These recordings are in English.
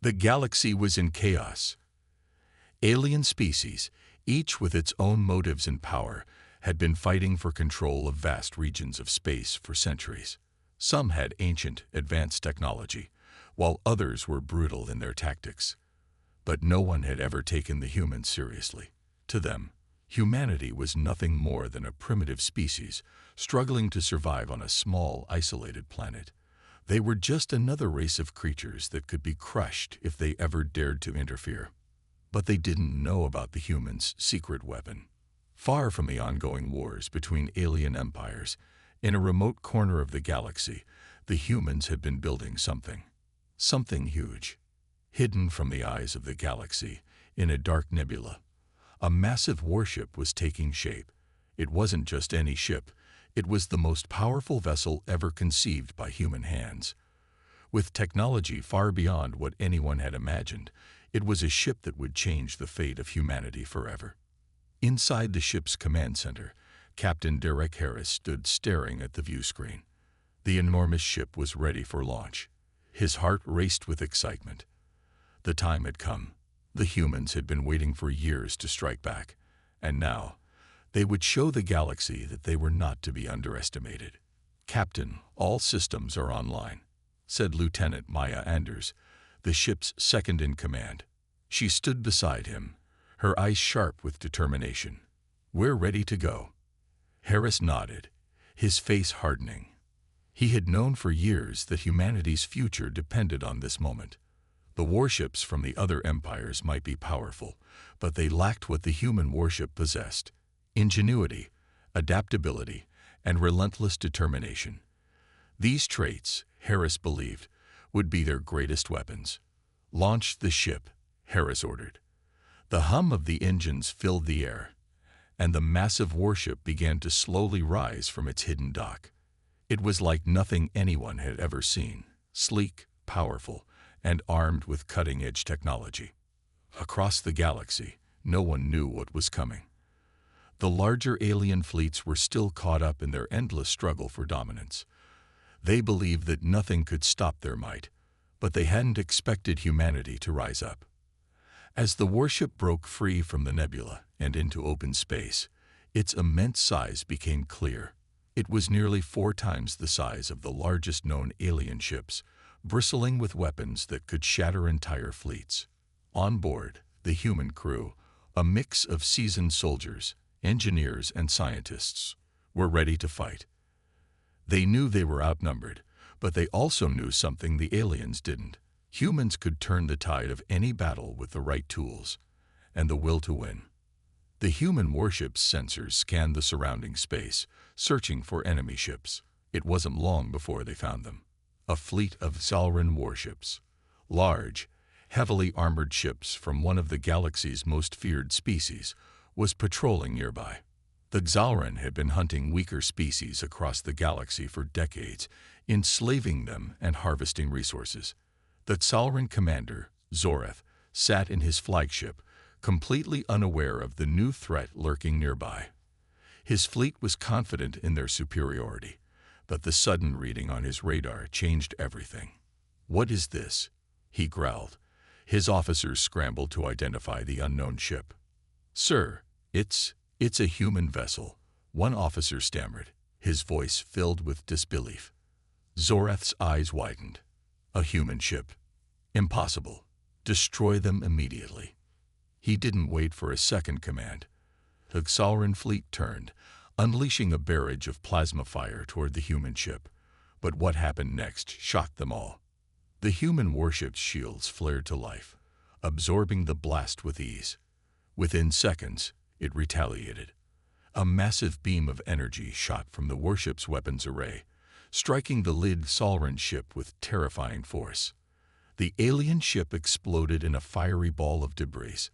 The galaxy was in chaos. Alien species, each with its own motives and power, had been fighting for control of vast regions of space for centuries. Some had ancient, advanced technology, while others were brutal in their tactics. But no one had ever taken the humans seriously. To them, humanity was nothing more than a primitive species struggling to survive on a small, isolated planet. They were just another race of creatures that could be crushed if they ever dared to interfere. But they didn't know about the humans' secret weapon. Far from the ongoing wars between alien empires, in a remote corner of the galaxy, the humans had been building something huge. Hidden from the eyes of the galaxy, in a dark nebula, a massive warship was taking shape. It wasn't just any ship. It was the most powerful vessel ever conceived by human hands. With technology far beyond what anyone had imagined, it was a ship that would change the fate of humanity forever. Inside the ship's command center, Captain Derek Harris stood staring at the view screen. The enormous ship was ready for launch. His heart raced with excitement. The time had come. The humans had been waiting for years to strike back, and now they would show the galaxy that they were not to be underestimated. "Captain, all systems are online," said Lieutenant Maya Anders, the ship's second-in-command. She stood beside him, her eyes sharp with determination. "We're ready to go." Harris nodded, his face hardening. He had known for years that humanity's future depended on this moment. The warships from the other empires might be powerful, but they lacked what the human warship possessed: ingenuity, adaptability, and relentless determination. These traits, Harris believed, would be their greatest weapons. "Launch the ship," Harris ordered. The hum of the engines filled the air, and the massive warship began to slowly rise from its hidden dock. It was like nothing anyone had ever seen: sleek, powerful, and armed with cutting-edge technology. Across the galaxy, no one knew what was coming. The larger alien fleets were still caught up in their endless struggle for dominance. They believed that nothing could stop their might, but they hadn't expected humanity to rise up. As the warship broke free from the nebula and into open space, its immense size became clear. It was nearly 4 times the size of the largest known alien ships, bristling with weapons that could shatter entire fleets. On board, the human crew, a mix of seasoned soldiers, engineers, and scientists, were ready to fight. They knew they were outnumbered, but they also knew something the aliens didn't. Humans could turn the tide of any battle with the right tools and the will to win. The human warship's sensors scanned the surrounding space, searching for enemy ships. It wasn't long before they found them. A fleet of Zalran warships, large, heavily armored ships from one of the galaxy's most feared species, was patrolling nearby. The Zalran had been hunting weaker species across the galaxy for decades, enslaving them and harvesting resources. The Zalran commander, Zoreth, sat in his flagship, completely unaware of the new threat lurking nearby. His fleet was confident in their superiority, but the sudden reading on his radar changed everything. "What is this?" he growled. His officers scrambled to identify the unknown ship. "Sir, it's a human vessel," one officer stammered, his voice filled with disbelief. Zoreth's eyes widened. "A human ship? Impossible. Destroy them immediately." He didn't wait for a second command. The Zalran fleet turned, unleashing a barrage of plasma fire toward the human ship. But what happened next shocked them all. The human warship's shields flared to life, absorbing the blast with ease. Within seconds, it retaliated. A massive beam of energy shot from the warship's weapons array, striking the lead Zalran ship with terrifying force. The alien ship exploded in a fiery ball of debris.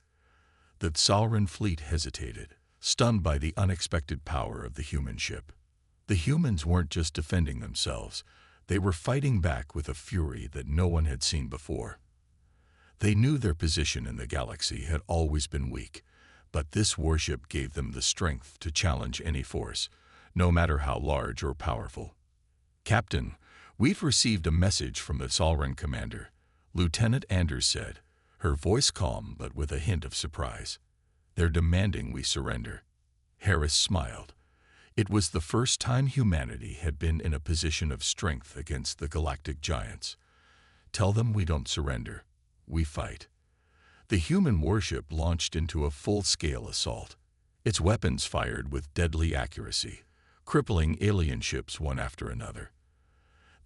The Zalran fleet hesitated, stunned by the unexpected power of the human ship. The humans weren't just defending themselves, they were fighting back with a fury that no one had seen before. They knew their position in the galaxy had always been weak, but this warship gave them the strength to challenge any force, no matter how large or powerful. "Captain, we've received a message from the Zalran commander," Lieutenant Anders said, her voice calm but with a hint of surprise. "They're demanding we surrender." Harris smiled. It was the first time humanity had been in a position of strength against the galactic giants. "Tell them we don't surrender. We fight." The human warship launched into a full-scale assault. Its weapons fired with deadly accuracy, crippling alien ships one after another.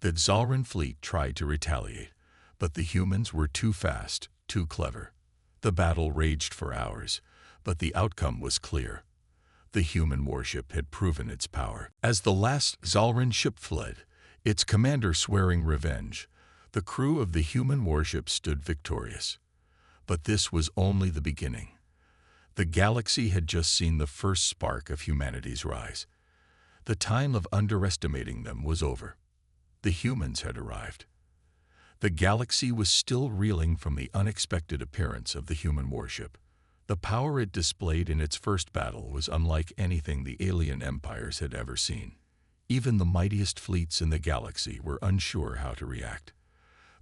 The Zalran fleet tried to retaliate, but the humans were too fast, too clever. The battle raged for hours, but the outcome was clear. The human warship had proven its power. As the last Zalran ship fled, its commander swearing revenge, the crew of the human warship stood victorious. But this was only the beginning. The galaxy had just seen the first spark of humanity's rise. The time of underestimating them was over. The humans had arrived. The galaxy was still reeling from the unexpected appearance of the human warship. The power it displayed in its first battle was unlike anything the alien empires had ever seen. Even the mightiest fleets in the galaxy were unsure how to react.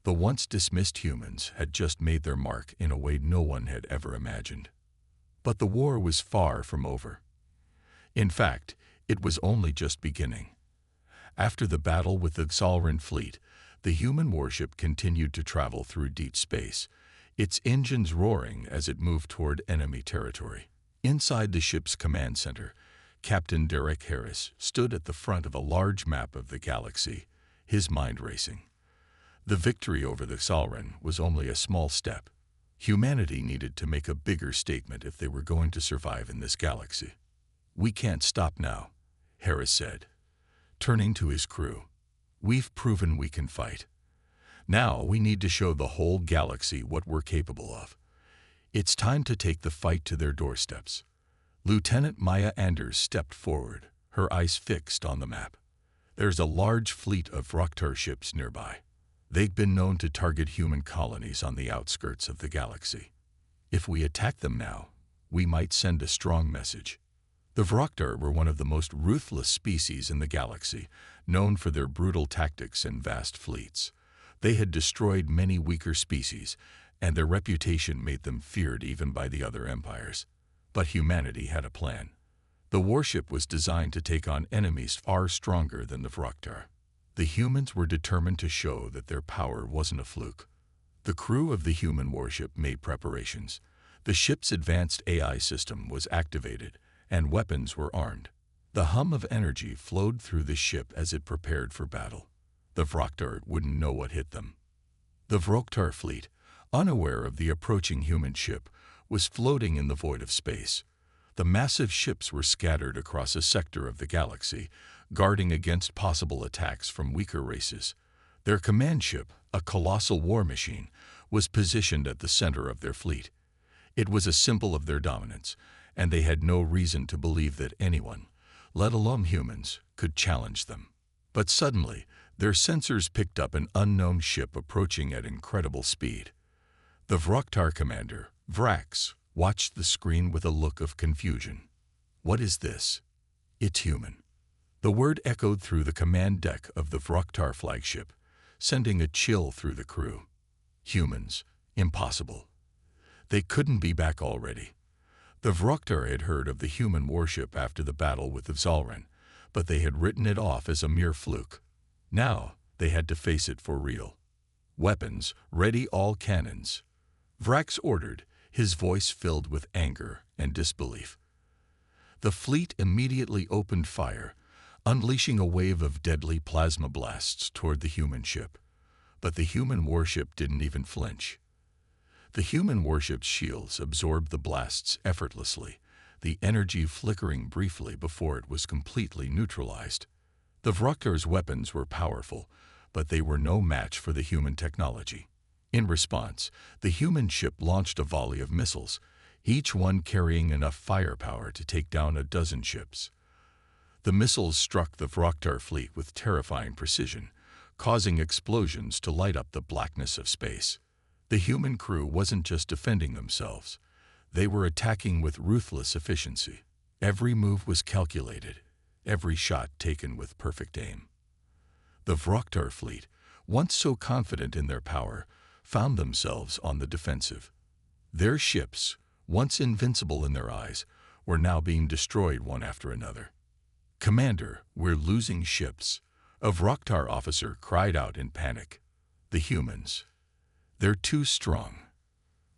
The once dismissed humans had just made their mark in a way no one had ever imagined. But the war was far from over. In fact, it was only just beginning. After the battle with the Zalran fleet, the human warship continued to travel through deep space, its engines roaring as it moved toward enemy territory. Inside the ship's command center, Captain Derek Harris stood at the front of a large map of the galaxy, his mind racing. The victory over the Zalran was only a small step. Humanity needed to make a bigger statement if they were going to survive in this galaxy. "We can't stop now," Harris said, turning to his crew. "We've proven we can fight. Now we need to show the whole galaxy what we're capable of. It's time to take the fight to their doorsteps." Lieutenant Maya Anders stepped forward, her eyes fixed on the map. "There's a large fleet of Vroktar ships nearby. They've been known to target human colonies on the outskirts of the galaxy. If we attack them now, we might send a strong message." The Vroktar were one of the most ruthless species in the galaxy, known for their brutal tactics and vast fleets. They had destroyed many weaker species, and their reputation made them feared even by the other empires. But humanity had a plan. The warship was designed to take on enemies far stronger than the Vroktar. The humans were determined to show that their power wasn't a fluke. The crew of the human warship made preparations. The ship's advanced AI system was activated, and weapons were armed. The hum of energy flowed through the ship as it prepared for battle. The Vroktar wouldn't know what hit them. The Vroktar fleet, unaware of the approaching human ship, was floating in the void of space. The massive ships were scattered across a sector of the galaxy, guarding against possible attacks from weaker races. Their command ship, a colossal war machine, was positioned at the center of their fleet. It was a symbol of their dominance, and they had no reason to believe that anyone, let alone humans, could challenge them. But suddenly, their sensors picked up an unknown ship approaching at incredible speed. The Vroktar commander, Vrax, watched the screen with a look of confusion. "What is this?" "It's human." The word echoed through the command deck of the Vroktar flagship, sending a chill through the crew. Humans. Impossible. They couldn't be back already. The Vroktar had heard of the human warship after the battle with the Zalran, but they had written it off as a mere fluke. Now they had to face it for real. "Weapons, ready all cannons," Vrax ordered, his voice filled with anger and disbelief. The fleet immediately opened fire, unleashing a wave of deadly plasma blasts toward the human ship. But the human warship didn't even flinch. The human warship's shields absorbed the blasts effortlessly, the energy flickering briefly before it was completely neutralized. The Vroktar's weapons were powerful, but they were no match for the human technology. In response, the human ship launched a volley of missiles, each one carrying enough firepower to take down a dozen ships. The missiles struck the Vroktar fleet with terrifying precision, causing explosions to light up the blackness of space. The human crew wasn't just defending themselves. They were attacking with ruthless efficiency. Every move was calculated, every shot taken with perfect aim. The Vroktar fleet, once so confident in their power, found themselves on the defensive. Their ships, once invincible in their eyes, were now being destroyed one after another. "Commander, we're losing ships," a Vroktar officer cried out in panic. "The humans. They're too strong."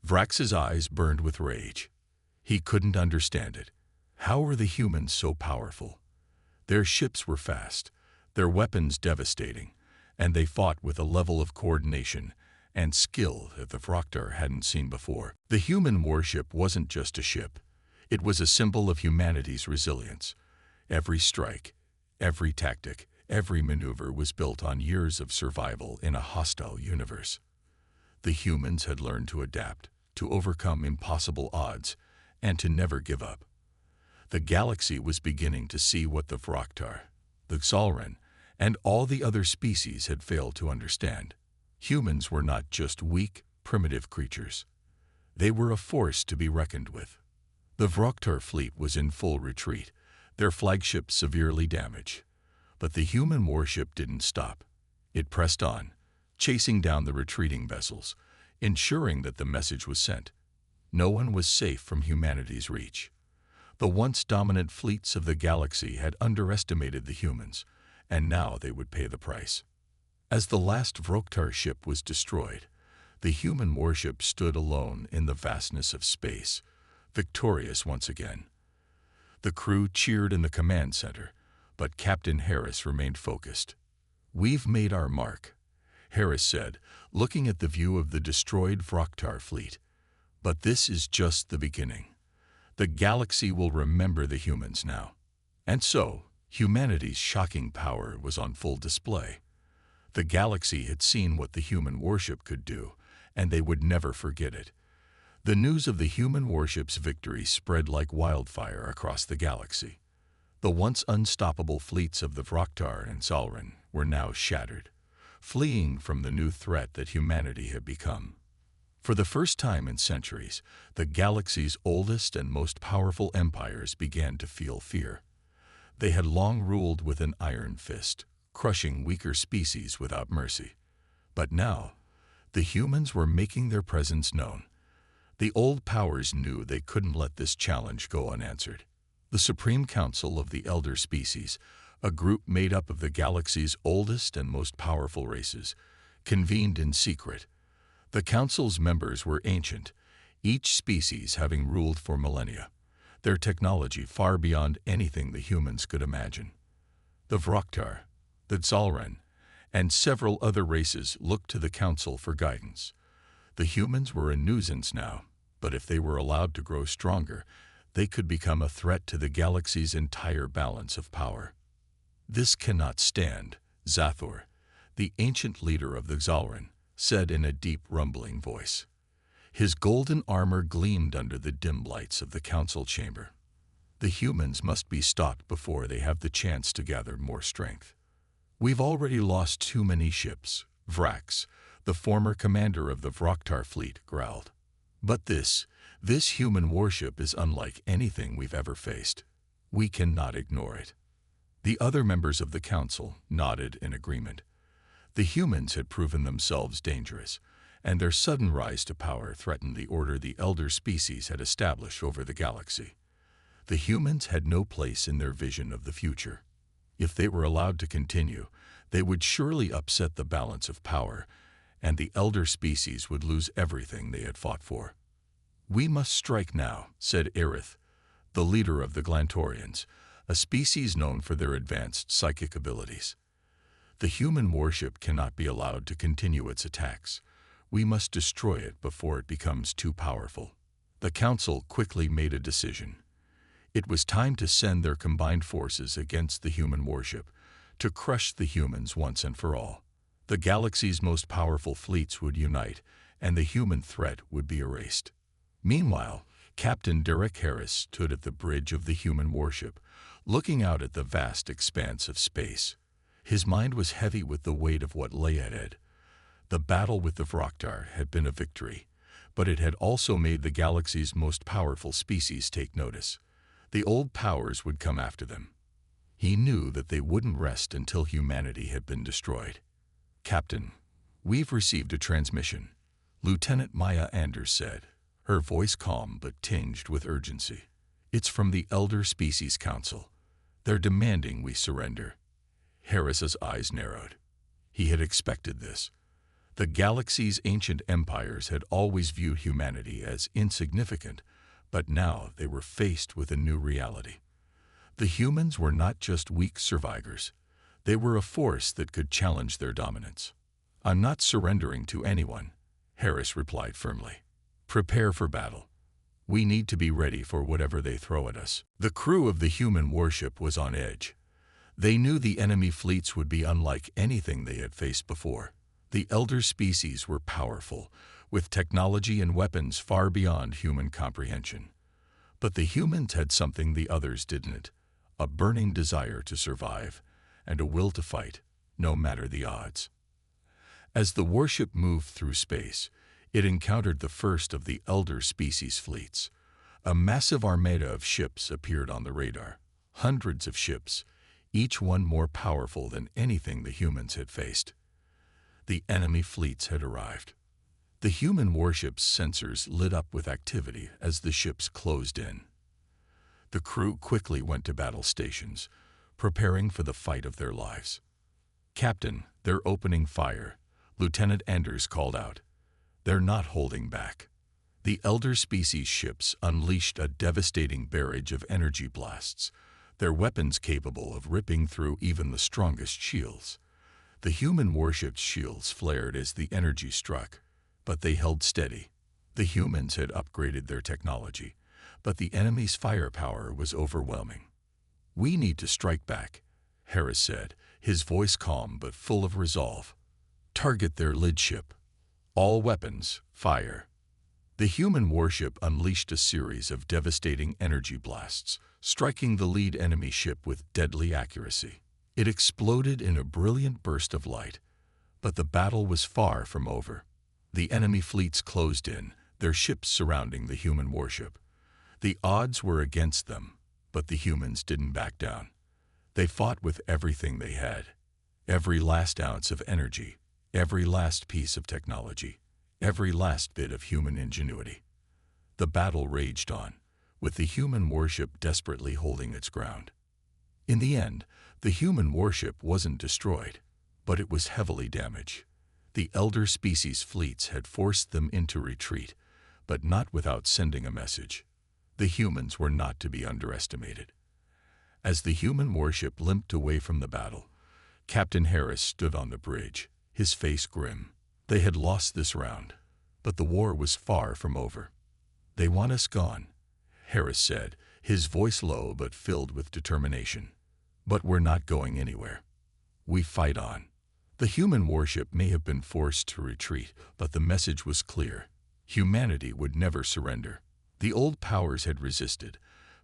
Vrax's eyes burned with rage. He couldn't understand it. How were the humans so powerful? Their ships were fast, their weapons devastating, and they fought with a level of coordination and skill that the Vroktar hadn't seen before. The human warship wasn't just a ship. It was a symbol of humanity's resilience. Every strike, every tactic, every maneuver was built on years of survival in a hostile universe. The humans had learned to adapt, to overcome impossible odds, and to never give up. The galaxy was beginning to see what the Vroktar, the Xalran, and all the other species had failed to understand. Humans were not just weak, primitive creatures. They were a force to be reckoned with. The Vroktar fleet was in full retreat, their flagship severely damaged. But the human warship didn't stop. It pressed on, chasing down the retreating vessels, ensuring that the message was sent. No one was safe from humanity's reach. The once dominant fleets of the galaxy had underestimated the humans, and now they would pay the price. As the last Vroktar ship was destroyed, the human warship stood alone in the vastness of space, victorious once again. The crew cheered in the command center, but Captain Harris remained focused. "We've made our mark," Harris said, looking at the view of the destroyed Vroktar fleet. "But this is just the beginning. The galaxy will remember the humans now." And so, humanity's shocking power was on full display. The galaxy had seen what the human warship could do, and they would never forget it. The news of the human warship's victory spread like wildfire across the galaxy. The once unstoppable fleets of the Vroktar and Xalran were now shattered, fleeing from the new threat that humanity had become. For the first time in centuries, the galaxy's oldest and most powerful empires began to feel fear. They had long ruled with an iron fist, crushing weaker species without mercy. But now, the humans were making their presence known. The old powers knew they couldn't let this challenge go unanswered. The Supreme Council of the Elder Species, a group made up of the galaxy's oldest and most powerful races, convened in secret. The council's members were ancient, each species having ruled for millennia, their technology far beyond anything the humans could imagine. The Vroktar, the Xalran, and several other races looked to the council for guidance. The humans were a nuisance now, but if they were allowed to grow stronger, they could become a threat to the galaxy's entire balance of power. "This cannot stand," Zathor, the ancient leader of the Xalran, said in a deep, rumbling voice. His golden armor gleamed under the dim lights of the council chamber. "The humans must be stopped before they have the chance to gather more strength. We've already lost too many ships," Vrax, the former commander of the Vroktar fleet, growled. "But this human warship is unlike anything we've ever faced. We cannot ignore it." The other members of the council nodded in agreement. The humans had proven themselves dangerous, and their sudden rise to power threatened the order the elder species had established over the galaxy. The humans had no place in their vision of the future. If they were allowed to continue, they would surely upset the balance of power, and the elder species would lose everything they had fought for. "We must strike now," said Aerith, the leader of the Glantorians, a species known for their advanced psychic abilities. "The human warship cannot be allowed to continue its attacks. We must destroy it before it becomes too powerful." The council quickly made a decision. It was time to send their combined forces against the human warship, to crush the humans once and for all. The galaxy's most powerful fleets would unite, and the human threat would be erased. Meanwhile, Captain Derek Harris stood at the bridge of the human warship, looking out at the vast expanse of space. His mind was heavy with the weight of what lay ahead. The battle with the Vroktar had been a victory, but it had also made the galaxy's most powerful species take notice. The old powers would come after them. He knew that they wouldn't rest until humanity had been destroyed. "Captain, we've received a transmission," Lieutenant Maya Anders said, her voice calm but tinged with urgency. "It's from the Elder Species Council. They're demanding we surrender." Harris's eyes narrowed. He had expected this. The galaxy's ancient empires had always viewed humanity as insignificant, but now they were faced with a new reality. The humans were not just weak survivors. They were a force that could challenge their dominance. "I'm not surrendering to anyone," Harris replied firmly. "Prepare for battle. We need to be ready for whatever they throw at us." The crew of the human warship was on edge. They knew the enemy fleets would be unlike anything they had faced before. The elder species were powerful, with technology and weapons far beyond human comprehension. But the humans had something the others didn't: a burning desire to survive and a will to fight, no matter the odds. As the warship moved through space, it encountered the first of the elder species fleets. A massive armada of ships appeared on the radar. Hundreds of ships, each one more powerful than anything the humans had faced. The enemy fleets had arrived. The human warship's sensors lit up with activity as the ships closed in. The crew quickly went to battle stations, preparing for the fight of their lives. "Captain, they're opening fire," Lieutenant Anders called out. "They're not holding back." The elder species ships unleashed a devastating barrage of energy blasts, their weapons capable of ripping through even the strongest shields. The human warship's shields flared as the energy struck, but they held steady. The humans had upgraded their technology, but the enemy's firepower was overwhelming. "We need to strike back," Harris said, his voice calm but full of resolve. "Target their lead ship. All weapons, fire." The human warship unleashed a series of devastating energy blasts, striking the lead enemy ship with deadly accuracy. It exploded in a brilliant burst of light, but the battle was far from over. The enemy fleets closed in, their ships surrounding the human warship. The odds were against them, but the humans didn't back down. They fought with everything they had. Every last ounce of energy, every last piece of technology, every last bit of human ingenuity. The battle raged on, with the human warship desperately holding its ground. In the end, the human warship wasn't destroyed, but it was heavily damaged. The elder species fleets had forced them into retreat, but not without sending a message. The humans were not to be underestimated. As the human warship limped away from the battle, Captain Harris stood on the bridge, his face grim. They had lost this round, but the war was far from over. "They want us gone," Harris said, his voice low but filled with determination. "But we're not going anywhere. We fight on." The human warship may have been forced to retreat, but the message was clear. Humanity would never surrender. The old powers had resisted,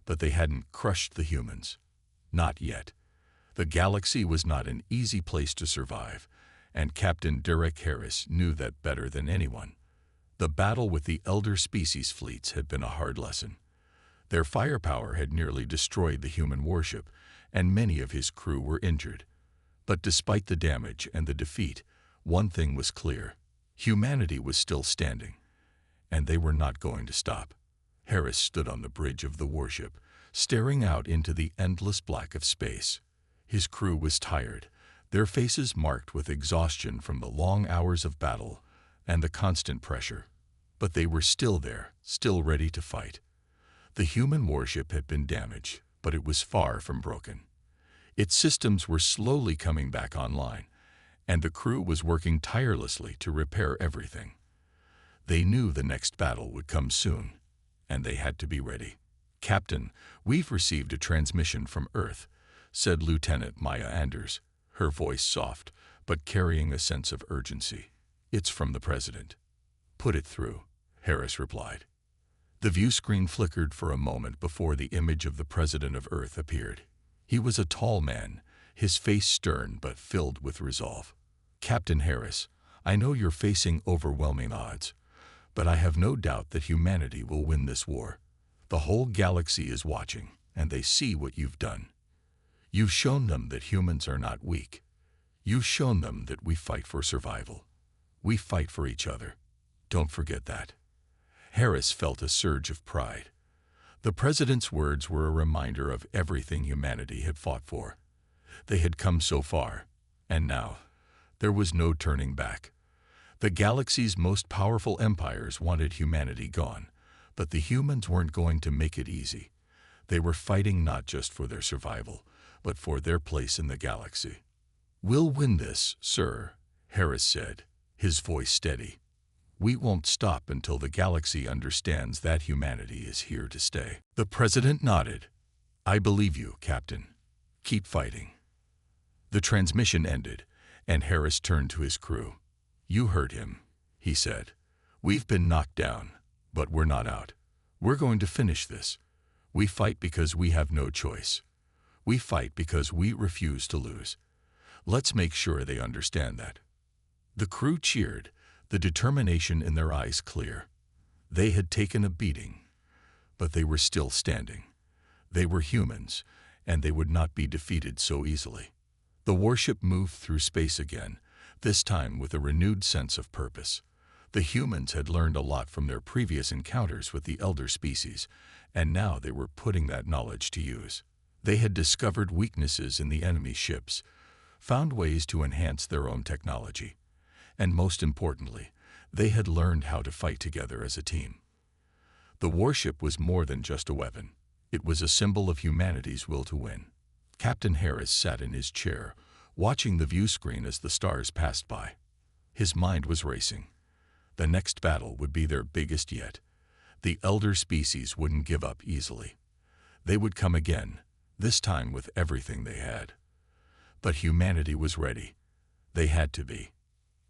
but they hadn't crushed the humans. Not yet. The galaxy was not an easy place to survive, and Captain Derek Harris knew that better than anyone. The battle with the elder species fleets had been a hard lesson. Their firepower had nearly destroyed the human warship, and many of his crew were injured. But despite the damage and the defeat, one thing was clear: humanity was still standing, and they were not going to stop. Harris stood on the bridge of the warship, staring out into the endless black of space. His crew was tired, their faces marked with exhaustion from the long hours of battle and the constant pressure. But they were still there, still ready to fight. The human warship had been damaged, but it was far from broken. Its systems were slowly coming back online, and the crew was working tirelessly to repair everything. They knew the next battle would come soon, and they had to be ready. "Captain, we've received a transmission from Earth," said Lieutenant Maya Anders, her voice soft, but carrying a sense of urgency. "It's from the President." "Put it through," Harris replied. The view screen flickered for a moment before the image of the President of Earth appeared. He was a tall man, his face stern but filled with resolve. "Captain Harris, I know you're facing overwhelming odds, but I have no doubt that humanity will win this war. The whole galaxy is watching, and they see what you've done. You've shown them that humans are not weak. You've shown them that we fight for survival. We fight for each other. Don't forget that." Harris felt a surge of pride. The president's words were a reminder of everything humanity had fought for. They had come so far, and now there was no turning back. The galaxy's most powerful empires wanted humanity gone, but the humans weren't going to make it easy. They were fighting not just for their survival, but for their place in the galaxy. "We'll win this, sir," Harris said, his voice steady. "We won't stop until the galaxy understands that humanity is here to stay." The president nodded. "I believe you, Captain. Keep fighting." The transmission ended, and Harris turned to his crew. "You heard him," he said. "We've been knocked down, but we're not out. We're going to finish this. We fight because we have no choice. We fight because we refuse to lose. Let's make sure they understand that." The crew cheered, the determination in their eyes clear. They had taken a beating, but they were still standing. They were humans, and they would not be defeated so easily. The warship moved through space again, this time with a renewed sense of purpose. The humans had learned a lot from their previous encounters with the elder species, and now they were putting that knowledge to use. They had discovered weaknesses in the enemy ships, found ways to enhance their own technology, and most importantly, they had learned how to fight together as a team. The warship was more than just a weapon. It was a symbol of humanity's will to win. Captain Harris sat in his chair, watching the view screen as the stars passed by. His mind was racing. The next battle would be their biggest yet. The elder species wouldn't give up easily. They would come again, this time with everything they had. But humanity was ready. They had to be.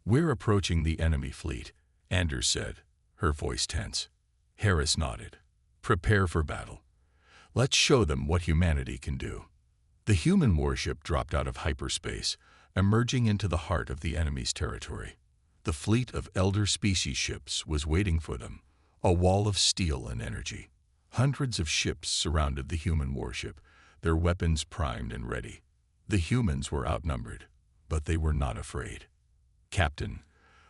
"We're approaching the enemy fleet," Anders said, her voice tense. Harris nodded. "Prepare for battle. Let's show them what humanity can do." The human warship dropped out of hyperspace, emerging into the heart of the enemy's territory. The fleet of elder species ships was waiting for them, a wall of steel and energy. Hundreds of ships surrounded the human warship, their weapons primed and ready. The humans were outnumbered, but they were not afraid. "Captain,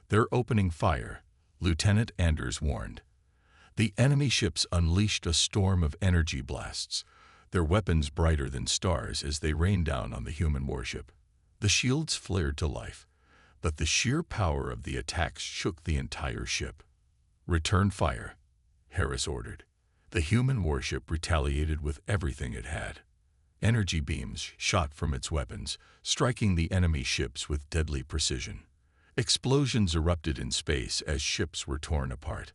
they're opening fire," Lieutenant Anders warned. The enemy ships unleashed a storm of energy blasts, their weapons brighter than stars as they rained down on the human warship. The shields flared to life, but the sheer power of the attacks shook the entire ship. "Return fire," Harris ordered. The human warship retaliated with everything it had. Energy beams shot from its weapons, striking the enemy ships with deadly precision. Explosions erupted in space as ships were torn apart.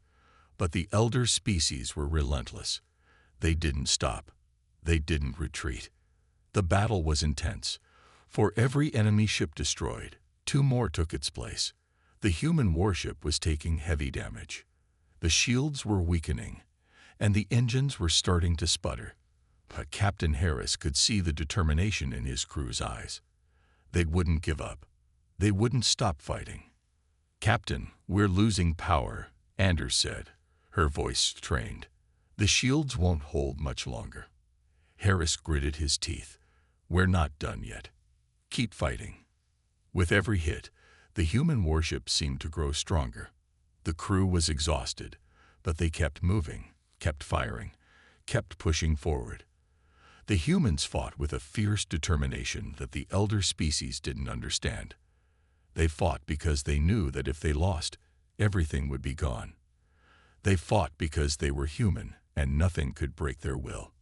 But the elder species were relentless. They didn't stop. They didn't retreat. The battle was intense. For every enemy ship destroyed, 2 more took its place. The human warship was taking heavy damage. The shields were weakening, and the engines were starting to sputter. But Captain Harris could see the determination in his crew's eyes. They wouldn't give up. They wouldn't stop fighting. "Captain, we're losing power," Anders said, her voice strained. "The shields won't hold much longer." Harris gritted his teeth. "We're not done yet. Keep fighting." With every hit, the human warship seemed to grow stronger. The crew was exhausted, but they kept moving, kept firing, kept pushing forward. The humans fought with a fierce determination that the elder species didn't understand. They fought because they knew that if they lost, everything would be gone. They fought because they were human and nothing could break their will.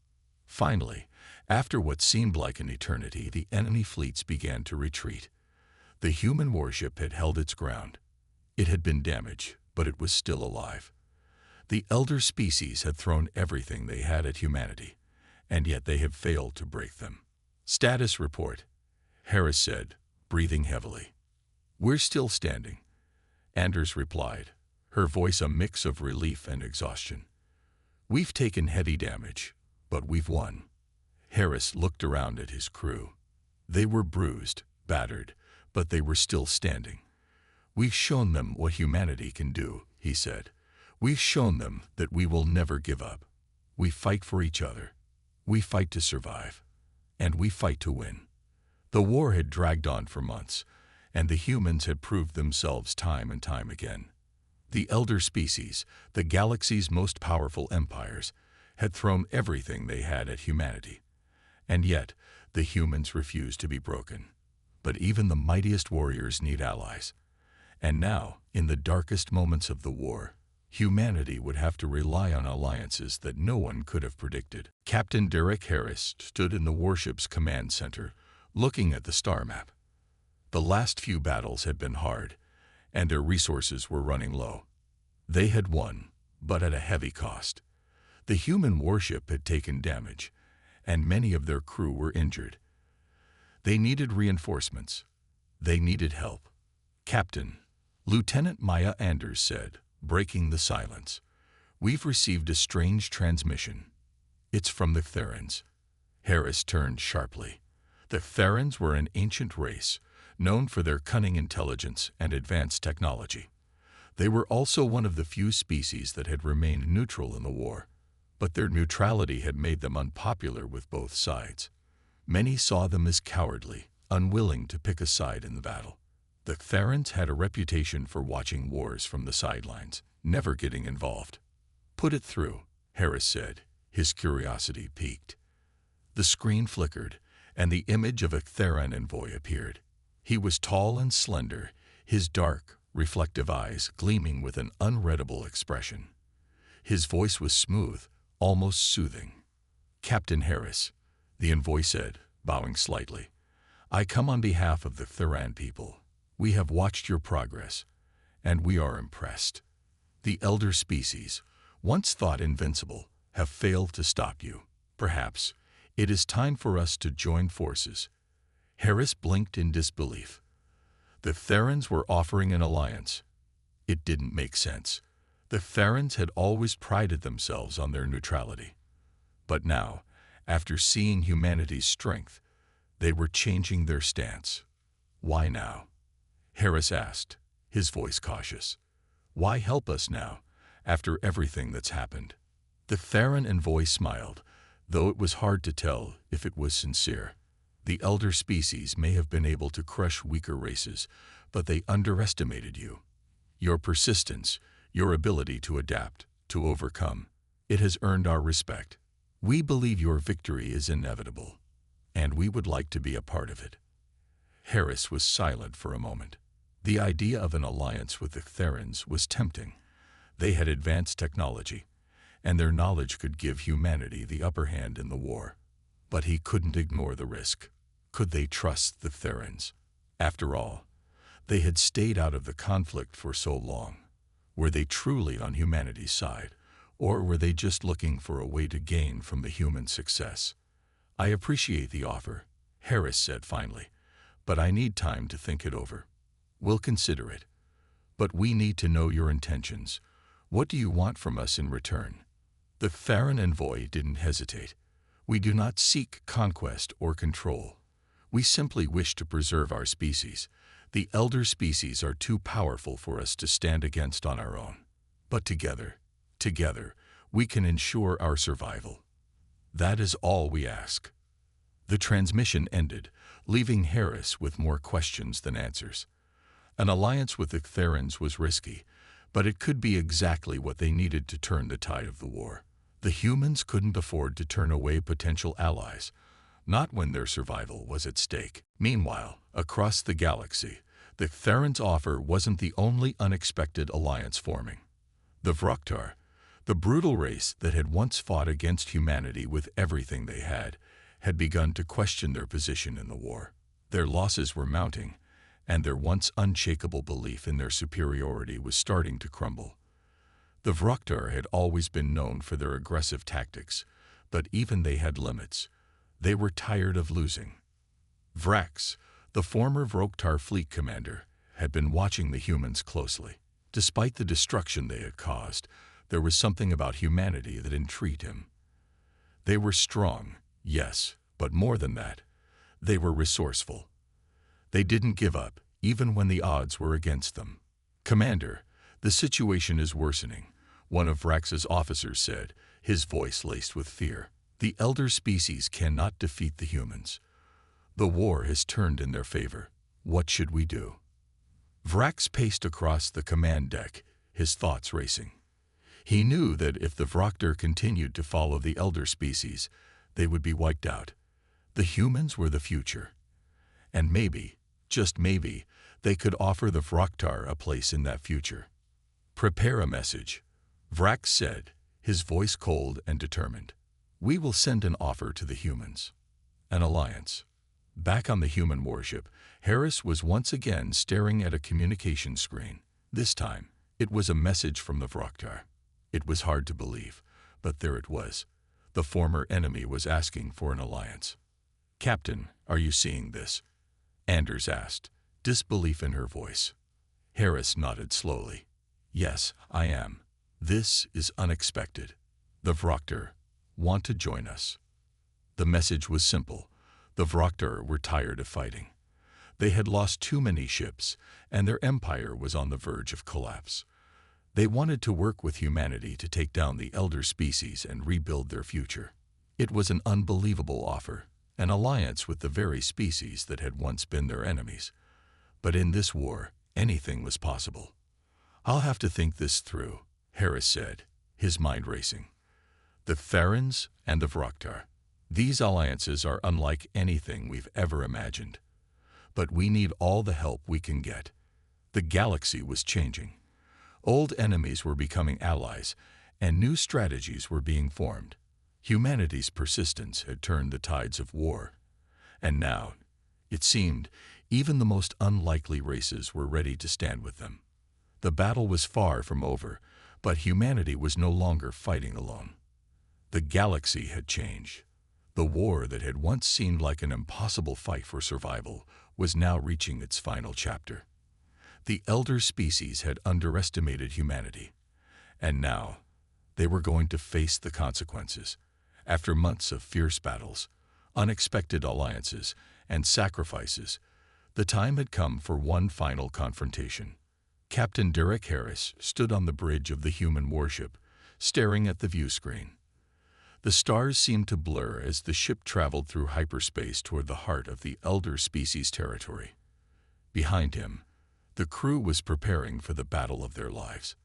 Finally, after what seemed like an eternity, the enemy fleets began to retreat. The human warship had held its ground. It had been damaged, but it was still alive. The elder species had thrown everything they had at humanity, and yet they have failed to break them. "Status report," Harris said, breathing heavily. "We're still standing," Anders replied, her voice a mix of relief and exhaustion. "We've taken heavy damage, but we've won." Harris looked around at his crew. They were bruised, battered, but they were still standing. "We've shown them what humanity can do," he said. "We've shown them that we will never give up. We fight for each other. We fight to survive. And we fight to win." The war had dragged on for months, and the humans had proved themselves time and time again. The elder species, the galaxy's most powerful empires, had thrown everything they had at humanity. And yet, the humans refused to be broken. But even the mightiest warriors need allies. And now, in the darkest moments of the war, humanity would have to rely on alliances that no one could have predicted. Captain Derek Harris stood in the warship's command center, looking at the star map. The last few battles had been hard, and their resources were running low. They had won, but at a heavy cost. The human warship had taken damage, and many of their crew were injured. They needed reinforcements. They needed help. "Captain," Lieutenant Maya Anders said, breaking the silence, "we've received a strange transmission. It's from the Therans." Harris turned sharply. The Therans were an ancient race, known for their cunning intelligence and advanced technology. They were also one of the few species that had remained neutral in the war, but their neutrality had made them unpopular with both sides. Many saw them as cowardly, unwilling to pick a side in the battle. The Therans had a reputation for watching wars from the sidelines, never getting involved. "Put it through," Harris said, his curiosity piqued. The screen flickered, and the image of a Theran envoy appeared. He was tall and slender, his dark, reflective eyes gleaming with an unreadable expression. His voice was smooth, almost soothing. "Captain Harris," the envoy said, bowing slightly, "I come on behalf of the Theran people. We have watched your progress, and we are impressed. The elder species, once thought invincible, have failed to stop you. Perhaps it is time for us to join forces." Harris blinked in disbelief. The Therans were offering an alliance. It didn't make sense. The Therans had always prided themselves on their neutrality. But now, after seeing humanity's strength, they were changing their stance. "Why now?" Harris asked, his voice cautious. "Why help us now, after everything that's happened?" The Theran envoy smiled, though it was hard to tell if it was sincere. "The elder species may have been able to crush weaker races, but they underestimated you. Your persistence, your ability to adapt, to overcome, it has earned our respect. We believe your victory is inevitable, and we would like to be a part of it." Harris was silent for a moment. The idea of an alliance with the Therans was tempting. They had advanced technology, and their knowledge could give humanity the upper hand in the war. But he couldn't ignore the risk. Could they trust the Therans? After all, they had stayed out of the conflict for so long. Were they truly on humanity's side, or were they just looking for a way to gain from the human success? "I appreciate the offer," Harris said finally, "but I need time to think it over. We'll consider it. But we need to know your intentions. What do you want from us in return?" The Theran envoy didn't hesitate. "We do not seek conquest or control. We simply wish to preserve our species. The elder species are too powerful for us to stand against on our own. But together, we can ensure our survival. That is all we ask." The transmission ended, leaving Harris with more questions than answers. An alliance with the Therans was risky, but it could be exactly what they needed to turn the tide of the war. The humans couldn't afford to turn away potential allies, not when their survival was at stake. Meanwhile, across the galaxy, the Therans' offer wasn't the only unexpected alliance forming. The Vroktar, the brutal race that had once fought against humanity with everything they had begun to question their position in the war. Their losses were mounting, and their once unshakable belief in their superiority was starting to crumble. The Vroktar had always been known for their aggressive tactics, but even they had limits. They were tired of losing. Vrax, the former Vroktar fleet commander, had been watching the humans closely. Despite the destruction they had caused, there was something about humanity that intrigued him. They were strong, yes, but more than that, they were resourceful. They didn't give up, even when the odds were against them. "Commander, the situation is worsening," one of Vrax's officers said, his voice laced with fear. "The elder species cannot defeat the humans. The war has turned in their favor. What should we do?" Vrax paced across the command deck, his thoughts racing. He knew that if the Vrokter continued to follow the elder species, they would be wiped out. The humans were the future. And maybe, just maybe, they could offer the Vroktar a place in that future. "Prepare a message," Vrax said, his voice cold and determined. "We will send an offer to the humans. An alliance." Back on the human warship, Harris was once again staring at a communication screen. This time, it was a message from the Vroktar. It was hard to believe, but there it was. The former enemy was asking for an alliance. "Captain, are you seeing this?" Anders asked, disbelief in her voice. Harris nodded slowly. "Yes, I am. This is unexpected. The Vroktar want to join us." The message was simple. The Vroktar were tired of fighting. They had lost too many ships, and their empire was on the verge of collapse. They wanted to work with humanity to take down the elder species and rebuild their future. It was an unbelievable offer, an alliance with the very species that had once been their enemies. But in this war, anything was possible. "I'll have to think this through," Harris said, his mind racing. The Therans and the Vroktar. These alliances are unlike anything we've ever imagined. But we need all the help we can get. The galaxy was changing. Old enemies were becoming allies, and new strategies were being formed. Humanity's persistence had turned the tides of war. And now, it seemed, even the most unlikely races were ready to stand with them. The battle was far from over, but humanity was no longer fighting alone. The galaxy had changed. The war that had once seemed like an impossible fight for survival was now reaching its final chapter. The elder species had underestimated humanity, and now they were going to face the consequences. After months of fierce battles, unexpected alliances, and sacrifices, the time had come for one final confrontation. Captain Derek Harris stood on the bridge of the human warship, staring at the view screen. The stars seemed to blur as the ship traveled through hyperspace toward the heart of the elder species territory. Behind him, the crew was preparing for the battle of their lives.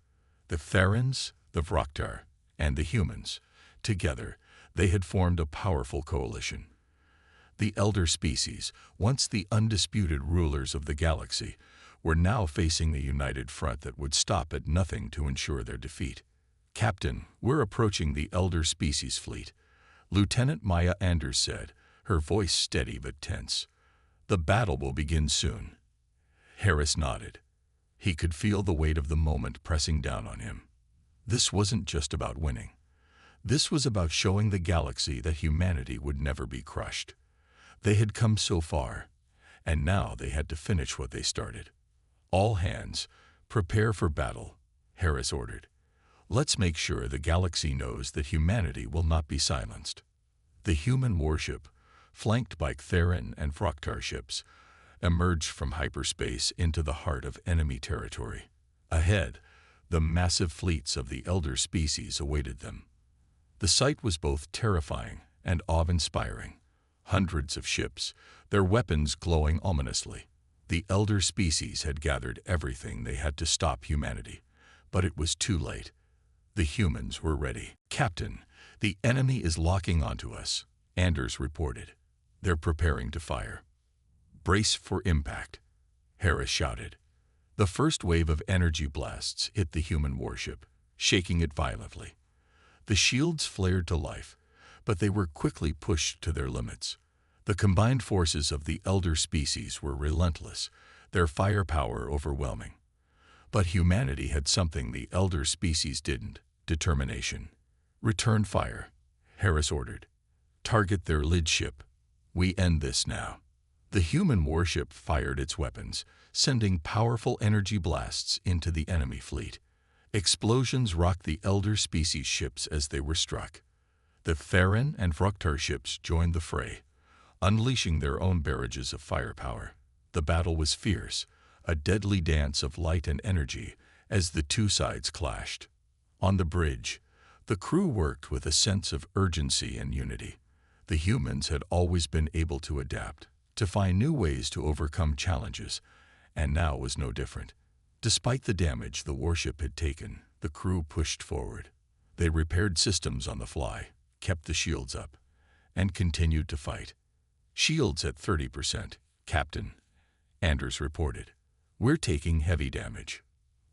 The Therans, the Vroktar, and the humans, together, they had formed a powerful coalition. The elder species, once the undisputed rulers of the galaxy, were now facing a united front that would stop at nothing to ensure their defeat. "Captain, we're approaching the elder species fleet," Lieutenant Maya Anders said, her voice steady but tense. "The battle will begin soon." Harris nodded. He could feel the weight of the moment pressing down on him. This wasn't just about winning. This was about showing the galaxy that humanity would never be crushed. They had come so far, and now they had to finish what they started. "All hands, prepare for battle," Harris ordered. "Let's make sure the galaxy knows that humanity will not be silenced." The human warship, flanked by Theran and Vroktar ships, emerged from hyperspace into the heart of enemy territory. Ahead, the massive fleets of the elder species awaited them. The sight was both terrifying and awe-inspiring. Hundreds of ships, their weapons glowing ominously. The elder species had gathered everything they had to stop humanity, but it was too late. The humans were ready. "Captain, the enemy is locking onto us," Anders reported. "They're preparing to fire." "Brace for impact," Harris shouted. The first wave of energy blasts hit the human warship, shaking it violently. The shields flared to life, but they were quickly pushed to their limits. The combined forces of the elder species were relentless, their firepower overwhelming. But humanity had something the elder species didn't: determination. "Return fire," Harris ordered. "Target their lid ship. We end this now." The human warship fired its weapons, sending powerful energy blasts into the enemy fleet. Explosions rocked the elder species ships as they were struck. The Theran and Vroktar ships joined the fray, unleashing their own barrages of firepower. The battle was fierce, a deadly dance of light and energy as the two sides clashed. On the bridge, the crew worked with a sense of urgency and unity. The humans had always been able to adapt, to find new ways to overcome challenges, and now was no different. Despite the damage the warship had taken, the crew pushed forward. They repaired systems on the fly, kept the shields up, and continued to fight. "Shields at 30%, Captain," Anders reported. "We're taking heavy damage."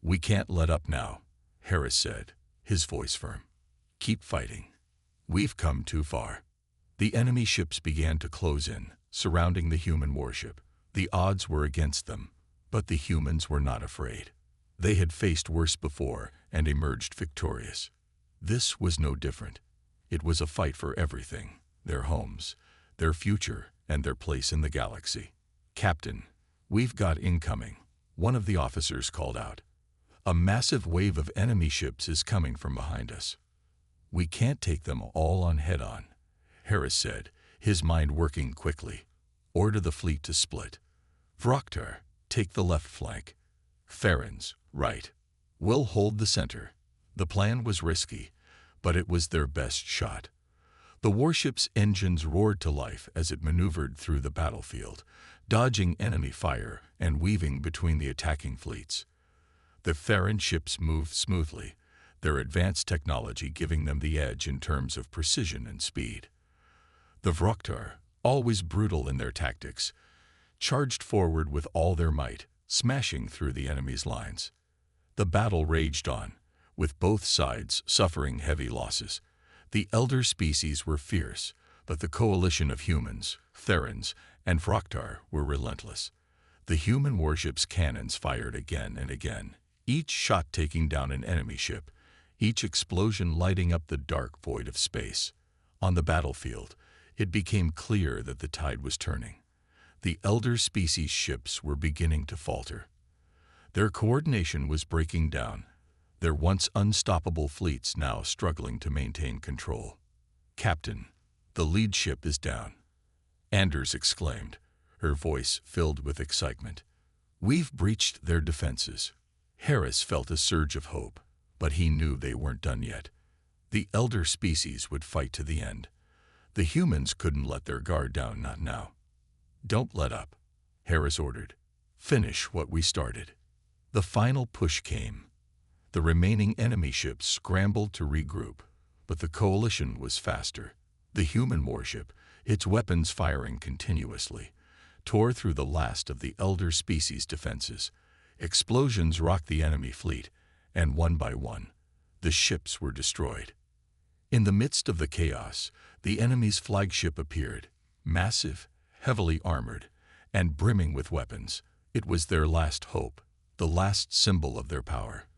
"We can't let up now," Harris said, his voice firm. "Keep fighting. We've come too far." The enemy ships began to close in, surrounding the human warship. The odds were against them, but the humans were not afraid. They had faced worse before and emerged victorious. This was no different. It was a fight for everything: their homes, their future, and their place in the galaxy. "Captain, we've got incoming," one of the officers called out. "A massive wave of enemy ships is coming from behind us." "We can't take them all on head-on," Harris said, his mind working quickly. "Order the fleet to split. Vroktar, take the left flank. Therans, right. We'll hold the center." The plan was risky, but it was their best shot. The warship's engines roared to life as it maneuvered through the battlefield, dodging enemy fire and weaving between the attacking fleets. The Theran ships moved smoothly, their advanced technology giving them the edge in terms of precision and speed. The Vroktar, always brutal in their tactics, charged forward with all their might, smashing through the enemy's lines. The battle raged on, with both sides suffering heavy losses. The elder species were fierce, but the coalition of humans, Therans, and Vroktar were relentless. The human warship's cannons fired again and again, each shot taking down an enemy ship, each explosion lighting up the dark void of space. On the battlefield, it became clear that the tide was turning. The elder species ships were beginning to falter. Their coordination was breaking down, their once unstoppable fleets now struggling to maintain control. "Captain, the lead ship is down," Anders exclaimed, her voice filled with excitement. "We've breached their defenses." Harris felt a surge of hope, but he knew they weren't done yet. The elder species would fight to the end. The humans couldn't let their guard down, not now. "Don't let up," Harris ordered. "Finish what we started." The final push came. The remaining enemy ships scrambled to regroup, but the coalition was faster. The human warship, its weapons firing continuously, tore through the last of the elder species' defenses. Explosions rocked the enemy fleet, and one by one, the ships were destroyed. In the midst of the chaos, the enemy's flagship appeared, massive, heavily armored, and brimming with weapons. It was their last hope, the last symbol of their power.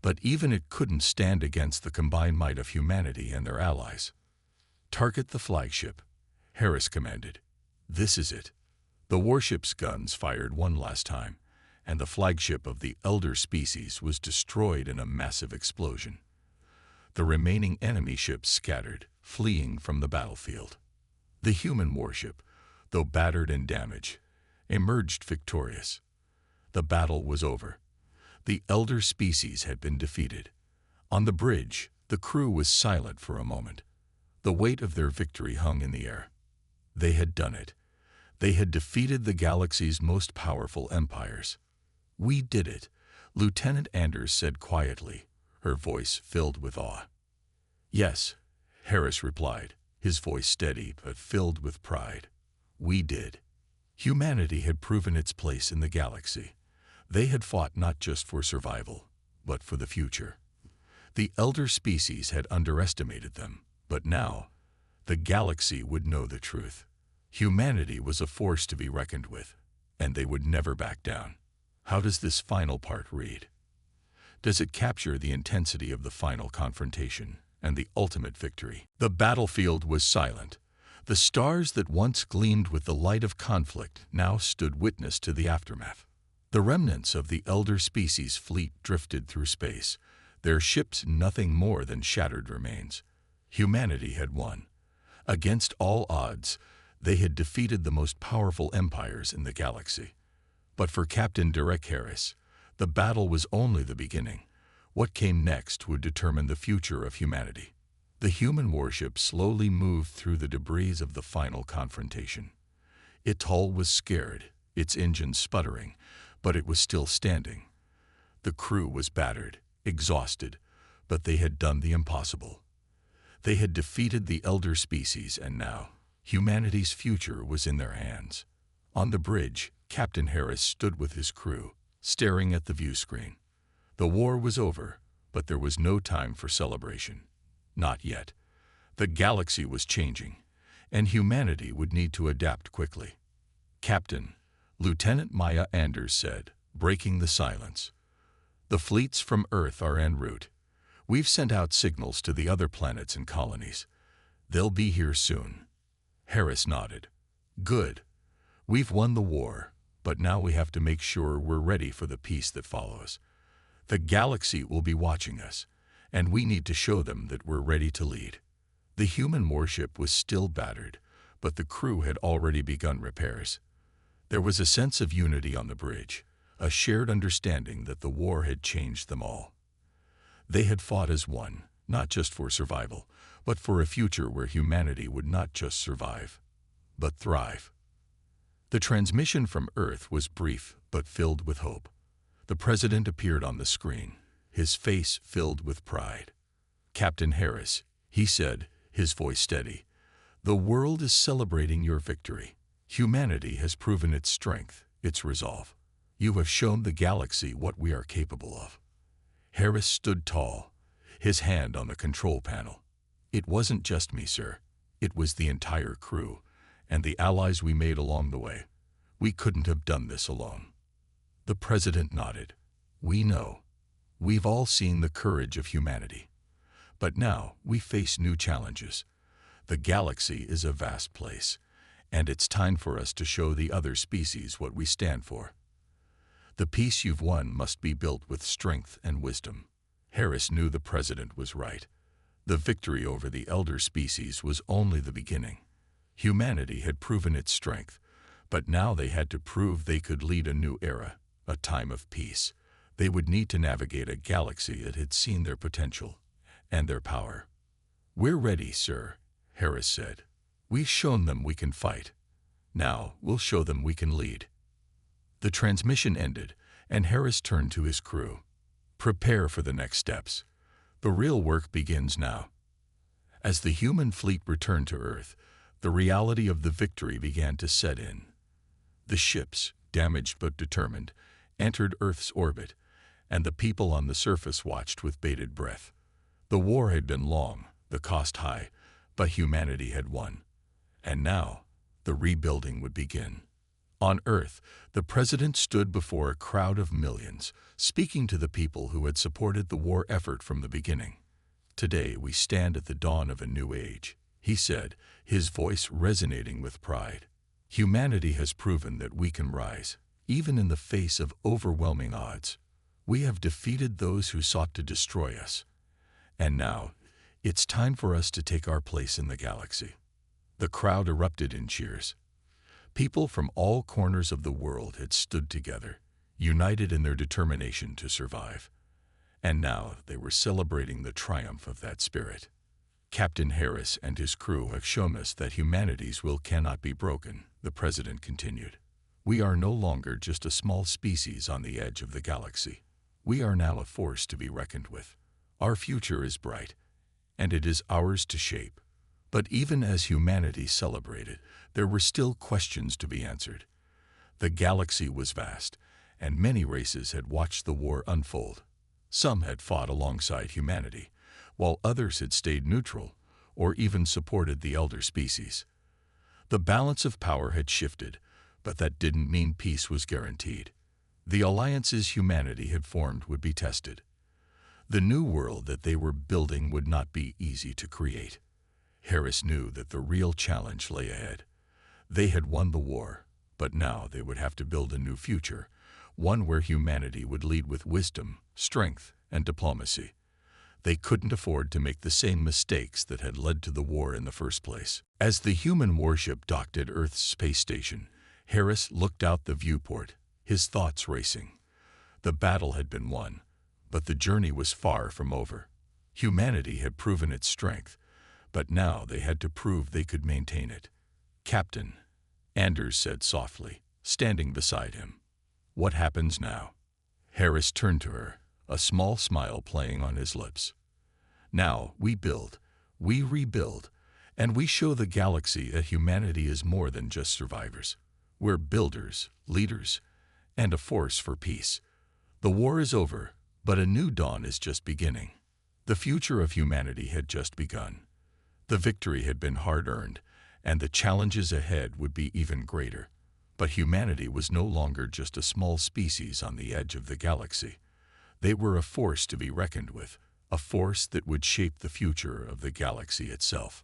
But even it couldn't stand against the combined might of humanity and their allies. "Target the flagship," Harris commanded. "This is it." The warship's guns fired one last time, and the flagship of the elder species was destroyed in a massive explosion. The remaining enemy ships scattered, fleeing from the battlefield. The human warship, though battered and damaged, emerged victorious. The battle was over. The elder species had been defeated. On the bridge, the crew was silent for a moment. The weight of their victory hung in the air. They had done it. They had defeated the galaxy's most powerful empires. "We did it," Lieutenant Anders said quietly, her voice filled with awe. "Yes," Harris replied, his voice steady but filled with pride. "We did." Humanity had proven its place in the galaxy. They had fought not just for survival, but for the future. The elder species had underestimated them, but now, the galaxy would know the truth. Humanity was a force to be reckoned with, and they would never back down. How does this final part read? Does it capture the intensity of the final confrontation and the ultimate victory? The battlefield was silent. The stars that once gleamed with the light of conflict now stood witness to the aftermath. The remnants of the elder species fleet drifted through space, their ships nothing more than shattered remains. Humanity had won. Against all odds, they had defeated the most powerful empires in the galaxy. But for Captain Derek Harris, the battle was only the beginning. What came next would determine the future of humanity. The human warship slowly moved through the debris of the final confrontation. Its hull was scared, its engines sputtering, but it was still standing. The crew was battered, exhausted, but they had done the impossible. They had defeated the elder species, and now humanity's future was in their hands. On the bridge, Captain Harris stood with his crew, staring at the view screen. The war was over, but there was no time for celebration. Not yet. The galaxy was changing, and humanity would need to adapt quickly. "Captain," Lieutenant Maya Anders said, breaking the silence, "the fleets from Earth are en route. We've sent out signals to the other planets and colonies. They'll be here soon." Harris nodded. "Good. We've won the war, but now we have to make sure we're ready for the peace that follows. The galaxy will be watching us, and we need to show them that we're ready to lead." The human warship was still battered, but the crew had already begun repairs. There was a sense of unity on the bridge, a shared understanding that the war had changed them all. They had fought as one, not just for survival, but for a future where humanity would not just survive, but thrive. The transmission from Earth was brief but filled with hope. The president appeared on the screen, his face filled with pride. "Captain Harris," he said, his voice steady, "the world is celebrating your victory. Humanity has proven its strength, its resolve. You have shown the galaxy what we are capable of." Harris stood tall, his hand on the control panel. "It wasn't just me, sir. It was the entire crew, and the allies we made along the way. We couldn't have done this alone." The president nodded. "We know. We've all seen the courage of humanity. But now we face new challenges. The galaxy is a vast place, and it's time for us to show the other species what we stand for. The peace you've won must be built with strength and wisdom." Harris knew the president was right. The victory over the elder species was only the beginning. Humanity had proven its strength, but now they had to prove they could lead a new era, a time of peace. They would need to navigate a galaxy that had seen their potential and their power. "We're ready, sir," Harris said. "We've shown them we can fight. Now we'll show them we can lead." The transmission ended, and Harris turned to his crew. "Prepare for the next steps. The real work begins now." As the human fleet returned to Earth, the reality of the victory began to set in. The ships, damaged but determined, entered Earth's orbit, and the people on the surface watched with bated breath. The war had been long, the cost high, but humanity had won. And now, the rebuilding would begin. On Earth, the president stood before a crowd of millions, speaking to the people who had supported the war effort from the beginning. "Today we stand at the dawn of a new age," he said, his voice resonating with pride. "Humanity has proven that we can rise, even in the face of overwhelming odds. We have defeated those who sought to destroy us. And now, it's time for us to take our place in the galaxy." The crowd erupted in cheers. People from all corners of the world had stood together, united in their determination to survive. And now they were celebrating the triumph of that spirit. "Captain Harris and his crew have shown us that humanity's will cannot be broken," the president continued. "We are no longer just a small species on the edge of the galaxy. We are now a force to be reckoned with. Our future is bright, and it is ours to shape." But even as humanity celebrated, there were still questions to be answered. The galaxy was vast, and many races had watched the war unfold. Some had fought alongside humanity, while others had stayed neutral or even supported the elder species. The balance of power had shifted, but that didn't mean peace was guaranteed. The alliances humanity had formed would be tested. The new world that they were building would not be easy to create. Harris knew that the real challenge lay ahead. They had won the war, but now they would have to build a new future, one where humanity would lead with wisdom, strength, and diplomacy. They couldn't afford to make the same mistakes that had led to the war in the first place. As the human warship docked at Earth's space station, Harris looked out the viewport, his thoughts racing. The battle had been won, but the journey was far from over. Humanity had proven its strength, but now they had to prove they could maintain it. "Captain," Anders said softly, standing beside him, "what happens now?" Harris turned to her, a small smile playing on his lips. Now we build, we rebuild, and we show the galaxy that humanity is more than just survivors. We're builders, leaders, and a force for peace. The war is over, but a new dawn is just beginning. The future of humanity had just begun. The victory had been hard-earned, and the challenges ahead would be even greater. But humanity was no longer just a small species on the edge of the galaxy. They were a force to be reckoned with, a force that would shape the future of the galaxy itself.